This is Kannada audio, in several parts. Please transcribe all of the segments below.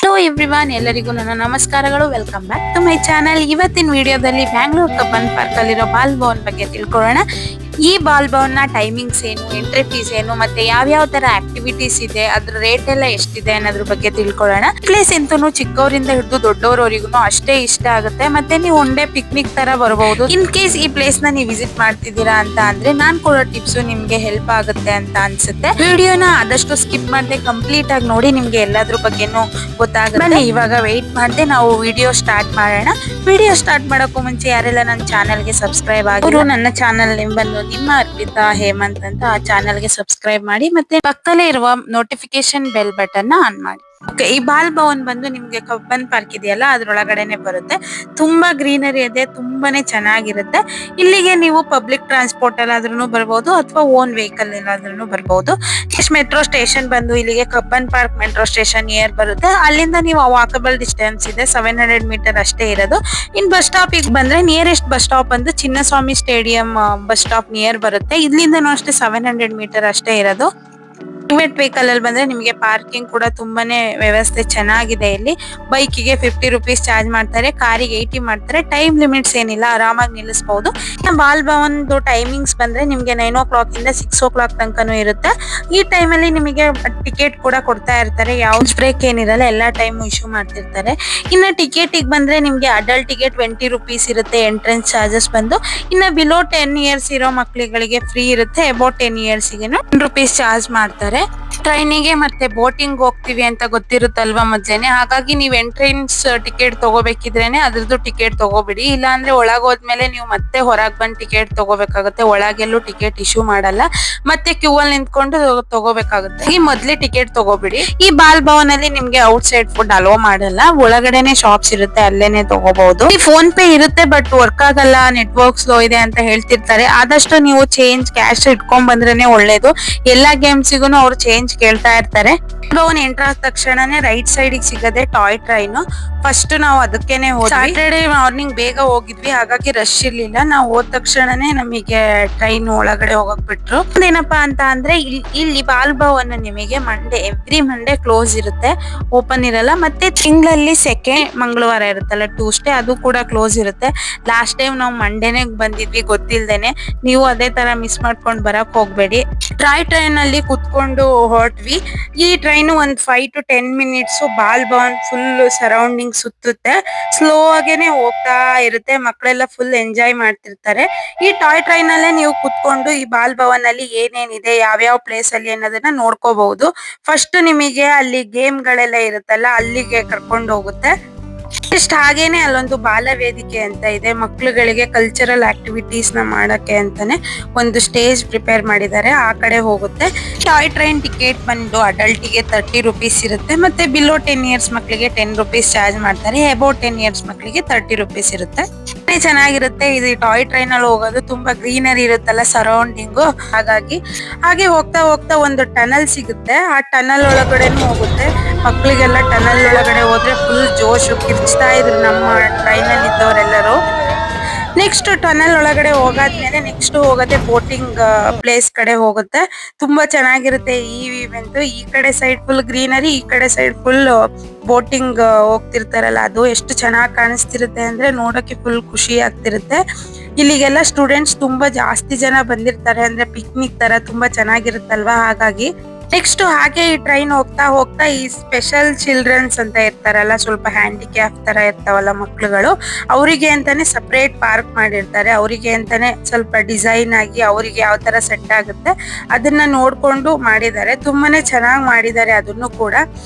ಹಲೋ ಎವ್ರಿವಾನ್, ಎಲ್ಲರಿಗೂ ನನ್ನ ನಮಸ್ಕಾರಗಳು. Welcome back to my channel. ಇವತ್ತಿನ ವಿಡಿಯೋದಲ್ಲಿ ಬ್ಯಾಂಗ್ಳೂರ್ ಕಬ್ಬನ್ ಪಾರ್ಕ್ ಅಲ್ಲಿರೋ ಬಾಲ್ ಭವನ್ ಬಗ್ಗೆ ತಿಳ್ಕೊಳ್ಳೋಣ. ಈ ಬಾಲ್ ಭವನ್ ನ ಟೈಮಿಂಗ್ಸ್ ಏನು, ಎಂಟ್ರಿ ಫೀಸ್ ಏನು, ಮತ್ತೆ ಯಾವ ತರ ಆಕ್ಟಿವಿಟೀಸ್ ಇದೆ, ಅದ್ರ ರೇಟ್ ಎಲ್ಲ ಎಷ್ಟಿದೆ ಅನ್ನೋದ್ರ ಬಗ್ಗೆ ತಿಳ್ಕೊಳ್ಳೋಣ. ಪ್ಲೇಸ್ ಎಂತೂ ಚಿಕ್ಕವರಿಂದ ಹಿಡಿದು ದೊಡ್ಡವರವರಿಗೂ ಅಷ್ಟೇ ಇಷ್ಟ ಆಗುತ್ತೆ. ಮತ್ತೆ ನೀವು ಒನ್ ಡೇ ಪಿಕ್ನಿಕ್ ತರ ಬರಬಹುದು. ಇನ್ ಕೇಸ್ ಈ ಪ್ಲೇಸ್ ನ ನೀವು ವಿಸಿಟ್ ಮಾಡ್ತಿದ್ದೀರಾ ಅಂತ ಅಂದ್ರೆ ನಾನ್ ಕೊಡೋ ಟಿಪ್ಸ್ ನಿಮ್ಗೆ ಹೆಲ್ಪ್ ಆಗುತ್ತೆ ಅಂತ ಅನ್ಸುತ್ತೆ. ವಿಡಿಯೋನ ಆದಷ್ಟು ಸ್ಕಿಪ್ ಮಾಡದೆ ಕಂಪ್ಲೀಟ್ ಆಗಿ ನೋಡಿ, ನಿಮ್ಗೆ ಎಲ್ಲಾದ್ರ ಬಗ್ಗೆನೂ ಗೊತ್ತಾಗುತ್ತೆ. ಬನ್ನಿ ಇವಾಗ ವೆಯ್ಟ್ ಮಾಡದೆ ನಾವು ವಿಡಿಯೋ ಸ್ಟಾರ್ಟ್ ಮಾಡೋಣ. ವಿಡಿಯೋ ಸ್ಟಾರ್ಟ್ ಮಾಡೋಕ್ಕೂ ಮುಂಚೆ ಯಾರೆಲ್ಲ ನನ್ನ ಚಾನಲ್ಗೆ ಸಬ್ಸ್ಕ್ರೈಬ್ ಆಗಿರೋ, ನನ್ನ ಚಾನಲ್ ನೇಮ್ ಬಂದು ನಿಮ್ಮ ಅರ್ಪಿತಾ ಹೇಮಂತ್ ಅಂತ, ಆ ಚಾನಲ್ಗೆ ಸಬ್ಸ್ಕ್ರೈಬ್ ಮಾಡಿ. ಮತ್ತೆ ಪಕ್ಕದಲ್ಲೇ ಇರುವ ನೋಟಿಫಿಕೇಶನ್ ಬೆಲ್ ಬಟನ್ ನ ಆನ್ ಮಾಡಿ. ಓಕೆ, ಈ ಬಾಲ್ ಭವನ್ ಬಂದು ನಿಮ್ಗೆ ಕಬ್ಬನ್ ಪಾರ್ಕ್ ಇದೆಯಲ್ಲ ಅದ್ರೊಳಗಡೆನೆ ಬರುತ್ತೆ. ತುಂಬಾ ಗ್ರೀನರಿ ಇದೆ, ತುಂಬಾನೇ ಚೆನ್ನಾಗಿರುತ್ತೆ. ಇಲ್ಲಿಗೆ ನೀವು ಪಬ್ಲಿಕ್ ಟ್ರಾನ್ಸ್ಪೋರ್ಟ್ ಅಲ್ಲಾದ್ರೂ ಬರ್ಬೋದು ಅಥವಾ ಓನ್ ವೆಹಿಕಲ್ ಎಲ್ಲಾದ್ರೂ ಬರ್ಬೋದು. ಮೆಟ್ರೋ ಸ್ಟೇಷನ್ ಬಂದು ಇಲ್ಲಿಗೆ Cubbon park metro station near ಬರುತ್ತೆ. ಅಲ್ಲಿಂದ ನೀವು ವಾಕಬಲ್ ಡಿಸ್ಟೆನ್ಸ್ ಇದೆ, 700 ಮೀಟರ್ ಅಷ್ಟೇ ಇರೋದು. ಇನ್ ಬಸ್ ಸ್ಟಾಪ್ ಗೆ ಬಂದ್ರೆ ನಿಯರೆಸ್ಟ್ ಬಸ್ ಸ್ಟಾಪ್ ಬಂದು Chinnaswamy stadium bus stop near ಬರುತ್ತೆ. ಇಲ್ಲಿಂದನೂ ಅಷ್ಟೇ 700 ಮೀಟರ್ ಅಷ್ಟೇ ಇರೋದು. ಪ್ರೈವೇಟ್ ವೆಹಿಕಲ್ ಅಲ್ಲಿ ಬಂದ್ರೆ ನಿಮಗೆ ಪಾರ್ಕಿಂಗ್ ಕೂಡ ತುಂಬಾನೇ ವ್ಯವಸ್ಥೆ ಚೆನ್ನಾಗಿದೆ. ಇಲ್ಲಿ ಬೈಕಿಗೆ 50 ರುಪೀಸ್ ಚಾರ್ಜ್ ಮಾಡ್ತಾರೆ, ಕಾರಿಗೆ 80 ಮಾಡ್ತಾರೆ. ಟೈಮ್ ಲಿಮಿಟ್ಸ್ ಏನಿಲ್ಲ, ಆರಾಮಾಗಿ ನಿಲ್ಲಿಸಬಹುದು. ಬಾಲ್ ಭವನ್ ಟೈಮಿಂಗ್ಸ್ ಬಂದ್ರೆ ನಿಮ್ಗೆ 9 o'clock ಇಂದ 6 o'clock ತನಕನೂ ಇರುತ್ತೆ. ಈ ಟೈಮ್ ಅಲ್ಲಿ ನಿಮಗೆ ಟಿಕೆಟ್ ಕೂಡ ಕೊಡ್ತಾ ಇರ್ತಾರೆ, ಯಾವ ಬ್ರೇಕ್ ಏನಿರಲ್ಲ, ಎಲ್ಲಾ ಟೈಮ್ ಇಶ್ಯೂ ಮಾಡ್ತಿರ್ತಾರೆ. ಇನ್ನ ಟಿಕೆಟ್ ಗೆ ಬಂದ್ರೆ ನಿಮ್ಗೆ ಅಡಲ್ಟ್ ಗೆ 20 ರುಪೀಸ್ ಇರುತ್ತೆ ಎಂಟ್ರೆನ್ಸ್ ಚಾರ್ಜಸ್ ಬಂದು. ಇನ್ನ ಬಿಲೋ 10 ಇಯರ್ಸ್ ಇರೋ ಮಕ್ಕಳಿಗೆ ಫ್ರೀ ಇರುತ್ತೆ. ಅಬೌಟ್ 10 ಇಯರ್ಸ್ ಗೆ 10 ರುಪೀಸ್ ಚಾರ್ಜ್ ಮಾಡ್ತಾರೆ. ಟ್ರೈನಿಗೆ ಮತ್ತೆ ಬೋಟಿಂಗ್ ಹೋಗ್ತೀವಿ ಅಂತ ಗೊತ್ತಿರುತ್ತಲ್ವಾ ಮೊದ್ಲೇನೆ, ಹಾಗಾಗಿ ನೀವು ಎಂಟ್ರೆನ್ಸ್ ಟಿಕೆಟ್ ತಗೋಬೇಕಿದ್ರೇನೆ ಅದ್ರದ್ದು ಟಿಕೆಟ್ ತಗೋಬಿಡಿ. ಇಲ್ಲ ಅಂದ್ರೆ ಒಳಗ್ ಹೋದ್ಮೇಲೆ ನೀವು ಮತ್ತೆ ಹೊರಗ್ ಬಂದ್ ಟಿಕೆಟ್ ತಗೋಬೇಕಾಗುತ್ತೆ. ಒಳಗೆಲ್ಲೂ ಟಿಕೆಟ್ ಇಶ್ಯೂ ಮಾಡಲ್ಲ, ಮತ್ತೆ ಕ್ಯೂ ಅಲ್ಲಿ ನಿಂತ್ಕೊಂಡು ತಗೋಬೇಕಾಗುತ್ತೆ. ಈ ಮೊದ್ಲೇ ಟಿಕೆಟ್ ತಗೋಬಿಡಿ. ಈ ಬಾಲ್ ಭವನ್ ಅಲ್ಲಿ ನಿಮ್ಗೆ ಔಟ್ ಸೈಡ್ ಫುಡ್ ಅಲೋ ಮಾಡಲ್ಲ, ಒಳಗಡೆನೆ ಶಾಪ್ಸ್ ಇರುತ್ತೆ, ಅಲ್ಲೇನೆ ತಗೋಬಹುದು. ಈ ಫೋನ್ ಪೇ ಇರುತ್ತೆ, ಬಟ್ ವರ್ಕ್ ಆಗಲ್ಲ, ನೆಟ್ವರ್ಕ್ ಸ್ಲೋ ಇದೆ ಅಂತ ಹೇಳ್ತಿರ್ತಾರೆ. ಆದಷ್ಟು ನೀವು ಚೇಂಜ್ ಕ್ಯಾಶ್ ಇಟ್ಕೊಂಡ್ ಬಂದ್ರೇನೆ ಒಳ್ಳೇದು. ಎಲ್ಲಾ ಗೇಮ್ಸಿಗೂ ಅವ್ರು ಚೇಂಜ್ ಕೇಳ್ತಾ ಇರ್ತಾರೆ. ಭವನ್ ಎಂಟರ್ ಆದ ತಕ್ಷಣನೇ ರೈಟ್ ಸೈಡ್ ಸಿಗದೆ ಟಾಯ್ ಟ್ರೈನ್. ಫಸ್ಟ್ ನಾವು ಅದಕ್ಕೇನೆ ಸಾಟರ್ಡೆ ಮಾರ್ನಿಂಗ್ ಬೇಗ ಹೋಗಿದ್ವಿ, ಹಾಗಾಗಿ ರಶ್ ಇರ್ಲಿಲ್ಲ. ನಾವು ಹೋದ ತಕ್ಷಣನೇ ನಮಗೆ ಟ್ರೈನ್ ಒಳಗಡೆ ಹೋಗಕ್ ಬಿಟ್ರು. ಏನಪ್ಪಾ ಅಂತ ಅಂದ್ರೆ ಇಲ್ಲಿ ಬಾಲ್ ಭವನ್ ನಿಮಗೆ ಎವ್ರಿ ಮಂಡೇ ಕ್ಲೋಸ್ ಇರುತ್ತೆ, ಓಪನ್ ಇರಲ್ಲ. ಮತ್ತೆ ತಿಂಗಳಲ್ಲಿ ಸೆಕೆಂಡ್ ಮಂಗಳವಾರ ಇರುತ್ತಲ್ಲ, ಟ್ಯೂಸ್ಡೇ, ಅದು ಕೂಡ ಕ್ಲೋಸ್ ಇರುತ್ತೆ. ಲಾಸ್ಟ್ ಟೈಮ್ ನಾವು ಮಂಡೇನೆ ಬಂದಿದ್ವಿ ಗೊತ್ತಿಲ್ದೇನೆ. ನೀವು ಅದೇ ತರ ಮಿಸ್ ಮಾಡ್ಕೊಂಡ್ ಬರಕ್ ಹೋಗ್ಬೇಡಿ. ಟಾಯ್ ಟ್ರೈನ್ ಅಲ್ಲಿ ಕುತ್ಕೊಂಡು ಹೊರಟ್ವಿ. ಈ ಟ್ರೈನ್ ಒಂದ್ 5 to 10 minutes Bal Bhavan full surrounding ಸುತ್ತುತ್ತೆ. ಸ್ಲೋ ಆಗೇನೆ ಹೋಗ್ತಾ ಇರುತ್ತೆ, ಮಕ್ಕಳೆಲ್ಲ ಫುಲ್ ಎಂಜಾಯ್ ಮಾಡ್ತಿರ್ತಾರೆ. ಈ ಟಾಯ್ ಟ್ರೈನ್ ಅಲ್ಲೇ ನೀವು ಕುತ್ಕೊಂಡು ಈ ಬಾಲ್ ಭವನ್ ಅಲ್ಲಿ ಏನೇನಿದೆ, ಯಾವ್ಯಾವ ಪ್ಲೇಸ್ ಅಲ್ಲಿ ಅನ್ನೋದನ್ನ ನೋಡ್ಕೋಬಹುದು. ಫಸ್ಟ್ ನಿಮಗೆ ಅಲ್ಲಿ ಗೇಮ್ ಗಳೆಲ್ಲ ಇರುತ್ತಲ್ಲ, ಅಲ್ಲಿಗೆ ಕರ್ಕೊಂಡು ಹೋಗುತ್ತೆ. ಇಷ್ಟ ಹಾಗೇನೆ ಅಲ್ಲೊಂದು ಬಾಲ ವೇದಿಕೆ ಅಂತ ಇದೆ, ಮಕ್ಳುಗಳಿಗೆ ಕಲ್ಚರಲ್ ಆಕ್ಟಿವಿಟೀಸ್ ನ ಮಾಡಕ್ಕೆ ಅಂತಾನೆ ಒಂದು ಸ್ಟೇಜ್ ಪ್ರಿಪೇರ್ ಮಾಡಿದ್ದಾರೆ, ಆ ಕಡೆ ಹೋಗುತ್ತೆ. ಟಾಯ್ ಟ್ರೈನ್ ಟಿಕೆಟ್ ಬಂದು ಅಡಲ್ಟ್ ಗೆ 30 ರುಪೀಸ್ ಇರುತ್ತೆ. ಮತ್ತೆ ಬಿಲೋ 10 ಇಯರ್ಸ್ ಮಕ್ಕಳಿಗೆ 10 ರುಪೀಸ್ ಚಾರ್ಜ್ ಮಾಡ್ತಾರೆ. ಅಬೌಟ್ 10 ಇಯರ್ಸ್ ಮಕ್ಕಳಿಗೆ 30 ರುಪೀಸ್ ಇರುತ್ತೆ. ಚೆನ್ನಾಗಿರುತ್ತೆ ಇದು ಟಾಯ್ ಟ್ರೈನ್ ಅಲ್ಲಿ ಹೋಗೋದು. ತುಂಬಾ ಗ್ರೀನರಿ ಇರುತ್ತಲ್ಲ ಸರೌಂಡಿಂಗು, ಹಾಗೆ ಹೋಗ್ತಾ ಹೋಗ್ತಾ ಒಂದು ಟನಲ್ ಸಿಗುತ್ತೆ. ಆ ಟನಲ್ ಒಳಗಡೆನೂ ಹೋಗುತ್ತೆ. ಮಕ್ಳಿಗೆಲ್ಲ ಟನಲ್ ಒಳಗಡೆ ಹೋದ್ರೆ ಫುಲ್ ಜೋಶು, ಕಿರ್ಚ್ತಾ ಇದ್ರು ನಮ್ಮ ಟ್ರೈನ್ ಅಲ್ಲಿ ಇದ್ದವರೆಲ್ಲರೂ. ನೆಕ್ಸ್ಟ್ ಟನಲ್ ಒಳಗಡೆ ಹೋಗಾದ್ಮೇಲೆ ನೆಕ್ಸ್ಟ್ ಹೋಗೋದೆ ಬೋಟಿಂಗ್ ಪ್ಲೇಸ್ ಕಡೆ ಹೋಗುತ್ತೆ. ತುಂಬಾ ಚೆನ್ನಾಗಿರುತ್ತೆ ಈ ಇವೆಂಟ್. ಈ ಕಡೆ ಸೈಡ್ ಫುಲ್ ಗ್ರೀನರಿ, ಈ ಕಡೆ ಸೈಡ್ ಫುಲ್ ಬೋಟಿಂಗ್ ಹೋಗ್ತಿರ್ತಾರಲ್ಲ, ಅದು ಎಷ್ಟು ಚೆನ್ನಾಗಿ ಕಾಣಿಸ್ತಿರುತ್ತೆ ಅಂದ್ರೆ ನೋಡೋಕೆ ಫುಲ್ ಖುಷಿ ಆಗ್ತಿರುತ್ತೆ. ಇಲ್ಲಿಗೆಲ್ಲ ಸ್ಟೂಡೆಂಟ್ಸ್ ತುಂಬಾ ಜಾಸ್ತಿ ಜನ ಬಂದಿರ್ತಾರೆ, ಅಂದ್ರೆ ಪಿಕ್ನಿಕ್ ತರ ತುಂಬಾ ಚೆನ್ನಾಗಿರುತ್ತಲ್ವಾ, ಹಾಗಾಗಿ. ನೆಕ್ಸ್ಟ್ ಹಾಗೆ ಈ ಟ್ರೈನ್ ಹೋಗ್ತಾ ಹೋಗ್ತಾ ಈ ಸ್ಪೆಷಲ್ ಚಿಲ್ಡ್ರನ್ಸ್ ಅಂತ ಇರ್ತಾರಲ್ಲ, ಸ್ವಲ್ಪ ಹ್ಯಾಂಡಿಕ್ಯಾಪ್ ತರ ಇರ್ತಾವಲ್ಲ ಮಕ್ಳುಗಳು, ಅವರಿಗೆ ಅಂತಾನೆ ಸಪರೇಟ್ ಪಾರ್ಕ್ ಮಾಡಿರ್ತಾರೆ. ಅವರಿಗೆ ಅಂತಾನೆ ಸ್ವಲ್ಪ ಡಿಸೈನ್ ಆಗಿ ಅವರಿಗೆ ಯಾವ ತರ ಸೆಟ್ ಆಗುತ್ತೆ ಅದನ್ನ ನೋಡ್ಕೊಂಡು ಮಾಡಿದ್ದಾರೆ. ತುಂಬಾನೇ ಚೆನ್ನಾಗಿ ಮಾಡಿದ್ದಾರೆ ಅದನ್ನು ಕೂಡ.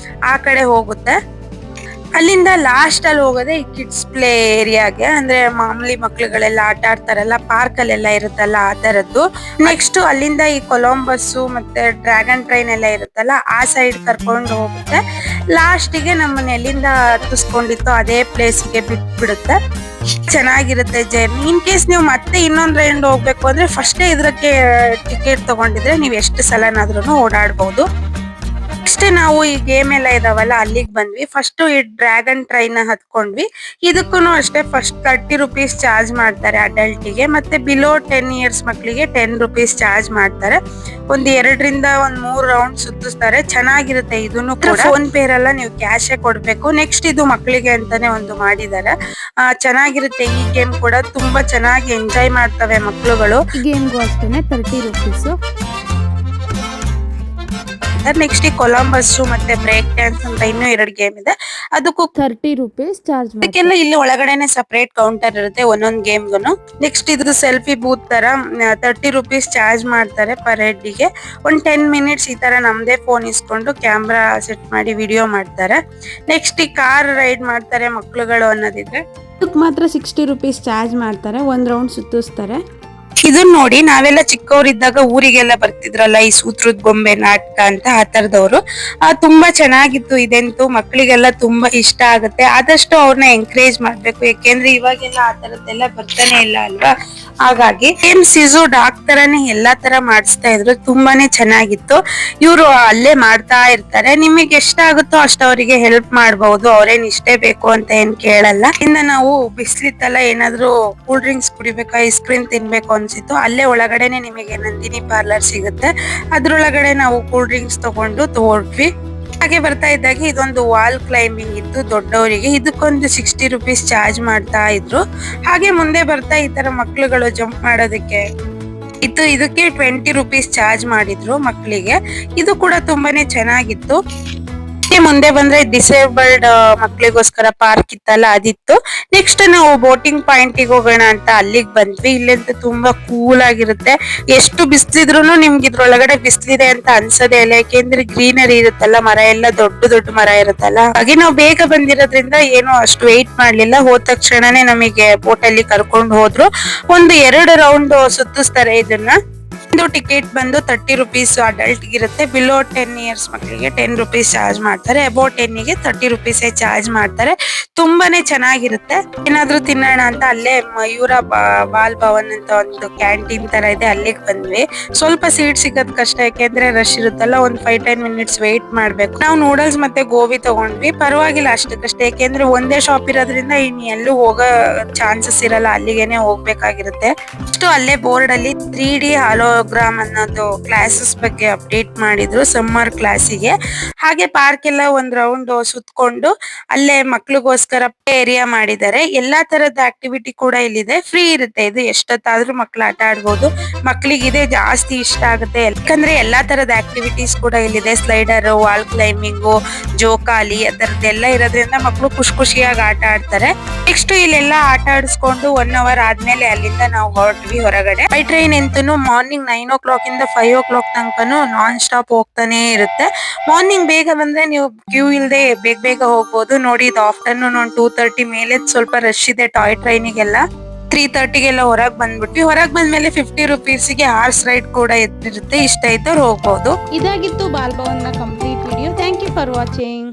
ಆ ಕಡೆ ಹೋಗುತ್ತೆ. ಅಲ್ಲಿಂದ ಲಾಸ್ಟ್ ಅಲ್ಲಿ ಹೋಗೋದೆ ಈ ಕಿಡ್ಸ್ ಪ್ಲೇ ಏರಿಯಾಗೆ, ಅಂದ್ರೆ ಮಾಮೂಲಿ ಮಕ್ಳುಗಳೆಲ್ಲ ಆಟ ಆಡ್ತಾರಲ್ಲ, ಪಾರ್ಕ್ ಅಲ್ಲೆಲ್ಲ ಇರುತ್ತಲ್ಲ ಆ ತರದ್ದು. ನೆಕ್ಸ್ಟ್ ಅಲ್ಲಿಂದ ಈ ಕೊಲಂಬಸ್ ಮತ್ತೆ ಡ್ರ್ಯಾಗನ್ ಟ್ರೈನ್ ಎಲ್ಲ ಇರುತ್ತಲ್ಲ, ಆ ಸೈಡ್ ಕರ್ಕೊಂಡು ಹೋಗುತ್ತೆ. ಲಾಸ್ಟಿಗೆ ನಮ್ಮನ್ನ ಎಲ್ಲಿಂದ ಹತ್ತಿಸ್ಕೊಂಡಿತ್ತು ಅದೇ ಪ್ಲೇಸಿಗೆ ಬಿಟ್ಬಿಡುತ್ತೆ. ಚೆನ್ನಾಗಿರುತ್ತೆ ಜರ್ನಿ. ಇನ್ ಕೇಸ್ ನೀವು ಮತ್ತೆ ಇನ್ನೊಂದ್ ರೌಂಡ್ ಹೋಗ್ಬೇಕು ಅಂದ್ರೆ ಫಸ್ಟೇ ಇದಕ್ಕೆ ಟಿಕೆಟ್ ತಗೊಂಡಿದ್ರೆ ನೀವು ಎಷ್ಟು ಸಲನಾದ್ರೂ ಓಡಾಡ್ಬಹುದು. ನೆಕ್ಸ್ಟ್ ನಾವು ಈ ಗೇಮ್ ಎಲ್ಲ ಇದಾವಲ್ಲ ಅಲ್ಲಿಗೆ ಬಂದ್ವಿ. ಫಸ್ಟ್ ಈ ಡ್ರ್ಯಾಗನ್ ಟ್ರೈನ್ ಹತ್ಕೊಂಡ್ವಿ. ಇದಕ್ಕೂ ಅಷ್ಟೇ ಫಸ್ಟ್ 30 ರುಪೀಸ್ ಚಾರ್ಜ್ ಮಾಡ್ತಾರೆ ಅಡಲ್ಟಿಗೆ, ಮತ್ತೆ ಬಿಲೋ 10 ಇಯರ್ಸ್ ಮಕ್ಕಳಿಗೆ 10 ರುಪೀಸ್ ಚಾರ್ಜ್ ಮಾಡ್ತಾರೆ. ಒಂದ್ 2ರಿಂದ 3 ರೌಂಡ್ ಸುತ್ತಿಸ್ತಾರೆ. ಚೆನ್ನಾಗಿರುತ್ತೆ. ಇದನ್ನು ಕೂಡ ಫೋನ್ ಪೇ ಇರಲ್ಲ, ನೀವು ಕ್ಯಾಶೇ ಕೊಡ್ಬೇಕು. ನೆಕ್ಸ್ಟ್ ಇದು ಮಕ್ಕಳಿಗೆ ಅಂತಾನೆ ಒಂದು ಮಾಡಿದ್ದಾರೆ. ಚೆನ್ನಾಗಿರುತ್ತೆ. ಈ ಗೇಮ್ ಕೂಡ ತುಂಬಾ ಚೆನ್ನಾಗಿ ಎಂಜಾಯ್ ಮಾಡ್ತವೆ ಮಕ್ಕಳುಗಳು. ಈ ಗೇಮ್ಗೂ ಅಷ್ಟೇನೆ 30 ರುಪೀಸು. ನೆಕ್ಸ್ಟ್ ಈ ಕೊಲಂಬಸ್ ಮತ್ತೆ ಬ್ರೇಕ್ ಡ್ಯಾನ್ಸ್ ಅಂತ ಇನ್ನೂ 2 ಗೇಮ್ ಇದೆ. ಅದಕ್ಕೂ 30 ರುಪೀಸ್ ಚಾರ್ಜ್ ಮಾಡ್ತಾರೆ. ಅದಕ್ಕೆಲ್ಲ ಇಲ್ಲಿ ಒಳಗಡೆನೆ ಸಪರೇಟ್ ಕೌಂಟರ್ ಇರುತ್ತೆ ಒಂದೊಂದ್ ಗೇಮ್ಗೂ. ನೆಕ್ಸ್ಟ್ ಇದ್ರ ಸೆಲ್ಫಿ ಬೂತ್ ತರ 30 ರುಪೀಸ್ ಚಾರ್ಜ್ ಮಾಡ್ತಾರೆ ಪರ್ ಹೆಡ್ಗೆ. ಒಂದ್ 10 ಮಿನಿಟ್ಸ್ ಈ ತರ ನಮ್ದೇ ಫೋನ್ ಇಸ್ಕೊಂಡು ಕ್ಯಾಮ್ರಾ ಸೆಟ್ ಮಾಡಿ ವಿಡಿಯೋ ಮಾಡ್ತಾರೆ. ನೆಕ್ಸ್ಟ್ ಈ ಕಾರ್ ರೈಡ್ ಮಾಡ್ತಾರೆ ಮಕ್ಳುಗಳು ಅನ್ನೋದಿದ್ರೆ ಇದಕ್ಕೆ ಮಾತ್ರ 60 ರುಪೀಸ್ ಚಾರ್ಜ್ ಮಾಡ್ತಾರೆ. 1 ರೌಂಡ್ ಸುತ್ತಿಸ್ತಾರೆ. ಇದನ್ನ ನೋಡಿ ನಾವೆಲ್ಲ ಚಿಕ್ಕವರಿದ್ದಾಗ ಊರಿಗೆಲ್ಲ ಬರ್ತಿದ್ರಲ್ಲ ಈ ಸೂತ್ರದ ಗೊಂಬೆ ನಾಟಕ ಅಂತ, ಆ ತರದವ್ರು. ತುಂಬಾ ಚೆನ್ನಾಗಿತ್ತು. ಇದಂತೂ ಮಕ್ಳಿಗೆಲ್ಲ ತುಂಬಾ ಇಷ್ಟ ಆಗುತ್ತೆ. ಆದಷ್ಟು ಅವ್ರನ್ನ ಎಂಕರೇಜ್ ಮಾಡ್ಬೇಕು, ಯಾಕೆಂದ್ರೆ ಇವಾಗೆಲ್ಲ ಆ ತರದ್ದೆಲ್ಲ ಬರ್ತಾನೆ ಇಲ್ಲ ಅಲ್ವಾ. ಹಾಗಾಗಿ ಸೇಮ್ ಸಿಜು ಡಾಕ್ ತರಾನೇ ಎಲ್ಲಾ ತರ ಮಾಡಿಸ್ತಾ ಇದ್ರು. ತುಂಬಾನೇ ಚೆನ್ನಾಗಿತ್ತು. ಇವ್ರು ಅಲ್ಲೇ ಮಾಡ್ತಾ ಇರ್ತಾರೆ. ನಿಮಗೆ ಎಷ್ಟಾಗುತ್ತೋ ಅಷ್ಟ ಅವರಿಗೆ ಹೆಲ್ಪ್ ಮಾಡಬಹುದು. ಅವ್ರೇನ್ ಇಷ್ಟೇ ಬೇಕು ಅಂತ ಏನ್ ಕೇಳಲ್ಲ. ಇನ್ನ ನಾವು ಬಿಸ್ಲಿತ್ತಲ್ಲ, ಏನಾದ್ರು ಕೂಲ್ ಡ್ರಿಂಕ್ಸ್ ಕುಡಿಬೇಕು, ಐಸ್ ಕ್ರೀಮ್ ತಿನ್ಬೇಕು ಅನ್ಸಿತ್ತು. ಅಲ್ಲೇ ಒಳಗಡೆನೆ ನಿಮಗೆ ನಂದಿನಿ ಪಾರ್ಲರ್ ಸಿಗುತ್ತೆ. ಅದ್ರೊಳಗಡೆ ನಾವು ಕೂಲ್ ಡ್ರಿಂಕ್ಸ್ ತಗೊಂಡು ಹೊರಟ್ವಿ. ಹಾಗೆ ಬರ್ತಾ ಇದ್ದಾಗ ಇದೊಂದು ವಾಲ್ ಕ್ಲೈಂಬಿಂಗ್ ಇತ್ತು ದೊಡ್ಡವರಿಗೆ. ಇದಕ್ಕೊಂದು 60 ರುಪೀಸ್ ಚಾರ್ಜ್ ಮಾಡ್ತಾ ಇದ್ರು. ಹಾಗೆ ಮುಂದೆ ಬರ್ತಾ ಈ ತರ ಮಕ್ಳುಗಳು ಜಂಪ್ ಮಾಡೋದಕ್ಕೆ ಇತ್ತು. ಇದಕ್ಕೆ 20 ರುಪೀಸ್ ಚಾರ್ಜ್ ಮಾಡಿದ್ರು ಮಕ್ಕಳಿಗೆ. ಇದು ಕೂಡ ತುಂಬಾನೇ ಚೆನ್ನಾಗಿತ್ತು. ಮುಂದೆ ಬಂದ್ರೆ ಡಿಸೇಬಲ್ಡ್ ಮಕ್ಳಿಗೋಸ್ಕರ ಪಾರ್ಕ್ ಇತ್ತಲ್ಲ ಅದಿತ್ತು. ನೆಕ್ಸ್ಟ್ ನಾವು ಬೋಟಿಂಗ್ ಪಾಯಿಂಟಿಗೆ ಹೋಗೋಣ ಅಂತ ಅಲ್ಲಿಗೆ ಬಂದ್ವಿ. ಇಲ್ಲಂತೂ ತುಂಬಾ ಕೂಲ್ ಆಗಿರುತ್ತೆ. ಎಷ್ಟು ಬಿಸ್ಲಿದ್ರು ನಿಮ್ಗೆ ಇದ್ರೊಳಗಡೆ ಬಿಸ್ಲಿದೆ ಅಂತ ಅನ್ಸೋದೇ ಇಲ್ಲ, ಯಾಕೆಂದ್ರೆ ಗ್ರೀನರಿ ಇರುತ್ತಲ್ಲ, ಮರ ಎಲ್ಲ ದೊಡ್ಡ ದೊಡ್ಡ ಮರ ಇರುತ್ತಲ್ಲ. ಹಾಗೆ ನಾವು ಬೇಗ ಬಂದಿರೋದ್ರಿಂದ ಏನು ಅಷ್ಟು ವೆಯ್ಟ್ ಮಾಡ್ಲಿಲ್ಲ. ಹೋದ ತಕ್ಷಣನೇ ನಮಗೆ ಬೋಟ್ ಅಲ್ಲಿ ಕರ್ಕೊಂಡು ಹೋದ್ರು. ಒಂದು 2 ರೌಂಡ್ ಸುತ್ತಿಸ್ತಾರೆ ಇದನ್ನ. ಒಂದು ಟಿಕೆಟ್ ಬಂದು 30 ರುಪೀಸ್ ಅಡಲ್ಟ್ ಇರುತ್ತೆ. ಬಿಲೋ 10 ಇಯರ್ಸ್ ಮಕ್ಕಳಿಗೆ 10 ರುಪೀಸ್ ಚಾರ್ಜ್ ಮಾಡ್ತಾರೆ. ಅಬೌಟ್ 10 ಗೆ 30 ರುಪೀಸ್ ಚಾರ್ಜ್ ಮಾಡ್ತಾರೆ. ತುಂಬಾನೇ ಚೆನ್ನಾಗಿರುತ್ತೆ. ಏನಾದ್ರೂ ತಿನ್ನೋಣ ಅಂತ ಅಲ್ಲೇ ಮಯೂರ ಬಾಲ್ ಭವನ್ ಅಂತ ಒಂದು ಕ್ಯಾಂಟೀನ್ ತರ ಇದೆ, ಅಲ್ಲಿಗೆ ಬಂದ್ವಿ. ಸ್ವಲ್ಪ ಸೀಟ್ ಸಿಗೋದ್ ಕಷ್ಟ, ಯಾಕೆಂದ್ರೆ ರಶ್ ಇರುತ್ತಲ್ಲ. ಒಂದ್ 5-10 ಮಿನಿಟ್ಸ್ ವೇಟ್ ಮಾಡ್ಬೇಕು. ನಾವು ನೂಡಲ್ಸ್ ಮತ್ತೆ ಗೋಬಿ ತಗೊಂಡ್ವಿ. ಪರವಾಗಿಲ್ಲ ಅಷ್ಟಕ್ಕಷ್ಟೇ, ಯಾಕೆಂದ್ರೆ ಒಂದೇ ಶಾಪ್ ಇರೋದ್ರಿಂದ ಇನ್ ಎಲ್ಲೂ ಹೋಗೋ ಚಾನ್ಸಸ್ ಇರಲ್ಲ, ಅಲ್ಲಿಗೆನೆ ಹೋಗ್ಬೇಕಾಗಿರುತ್ತೆ. ಅಷ್ಟು ಅಲ್ಲೇ ಬೋರ್ಡ್ ಅಲ್ಲಿ 3D ಹಾಲೋಗ್ರಾಮ್ ಅನ್ನೋದು ಕ್ಲಾಸಸ್ ಬಗ್ಗೆ ಅಪ್ಡೇಟ್ ಮಾಡಿದ್ರು ಸಮ್ಮರ್ ಕ್ಲಾಸಿಗೆ. ಹಾಗೆ ಪಾರ್ಕ್ ಎಲ್ಲ ಒಂದ್ ರೌಂಡ್ ಸುತ್ಕೊಂಡು ಅಲ್ಲೇ ಮಕ್ಳಿಗೋಸ್ಕರ ಏರಿಯಾ ಮಾಡಿದ್ದಾರೆ. ಎಲ್ಲಾ ತರದ ಆಕ್ಟಿವಿಟಿ ಕೂಡ ಇಲ್ಲಿದೆ. ಫ್ರೀ ಇರುತ್ತೆ. ಇದು ಎಷ್ಟೊತ್ತಾದ್ರೂ ಮಕ್ಳು ಆಟ ಆಡ್ಬೋದು. ಮಕ್ಳಿಗೆ ಇದೆ ಜಾಸ್ತಿ ಇಷ್ಟ ಆಗುತ್ತೆ, ಯಾಕಂದ್ರೆ ಎಲ್ಲಾ ತರದ ಆಕ್ಟಿವಿಟೀಸ್ ಕೂಡ ಇಲ್ಲಿದೆ. ಸ್ಲೈಡರ್, ವಾಲ್ ಕ್ಲೈಂಬಿಂಗು, ಜೋಕಾಲಿ ಅದರದ್ದೆಲ್ಲ ಇರೋದ್ರಿಂದ ಮಕ್ಳು ಖುಷಿಯಾಗಿ ಆಟ ಆಡ್ತಾರೆ. ನೆಕ್ಸ್ಟ್ ಇಲ್ಲೆಲ್ಲ ಆಟ ಆಡಿಸ್ಕೊಂಡು 1 ಅವರ್ ಆದ್ಮೇಲೆ ಅಲ್ಲಿಂದ ನಾವು ಹೊರಟ್ವಿ ಹೊರಗಡೆ. ಬೈ ಟ್ರೈನ್ ಅಂತೂ ಮಾರ್ನಿಂಗ್ 9 o'clock ಇಂದ 5 o'clock ತನಕನು ನಾನ್ ಸ್ಟಾಪ್ ಹೋಗ್ತಾನೆ ಇರುತ್ತೆ. ಮಾರ್ನಿಂಗ್ ಬೇಗ ಬಂದ್ರೆ ನೀವು ಕ್ಯೂ ಇಲ್ದೆ ಬೇಗ ಹೋಗ್ಬೋದು. ನೋಡಿ ಇದು ಆಫ್ಟರ್ನೂನ್ 2:30 ಮೇಲೆ ಸ್ವಲ್ಪ ರಶ್ ಇದೆ ಟಾಯ್ ಟ್ರೈನಿಗೆಲ್ಲ. 3:30ಗೆಲ್ಲ ಹೊರಗ್ ಬಂದ್ಬಿಟ್ವಿ. ಹೊರಗ್ ಬಂದ್ಮೇಲೆ 50 ರುಪೀಸ್ಗೆ ಹಾರ್ಸ್ ರೈಡ್ ಕೂಡ ಇರುತ್ತೆ. ಇಷ್ಟ ಇದ್ದವ್ರು ಹೋಗ್ಬೋದು. ಇದಾಗಿತ್ತು ಬಾಲ್ ಭವನ್ನ complete video. Thank you for watching.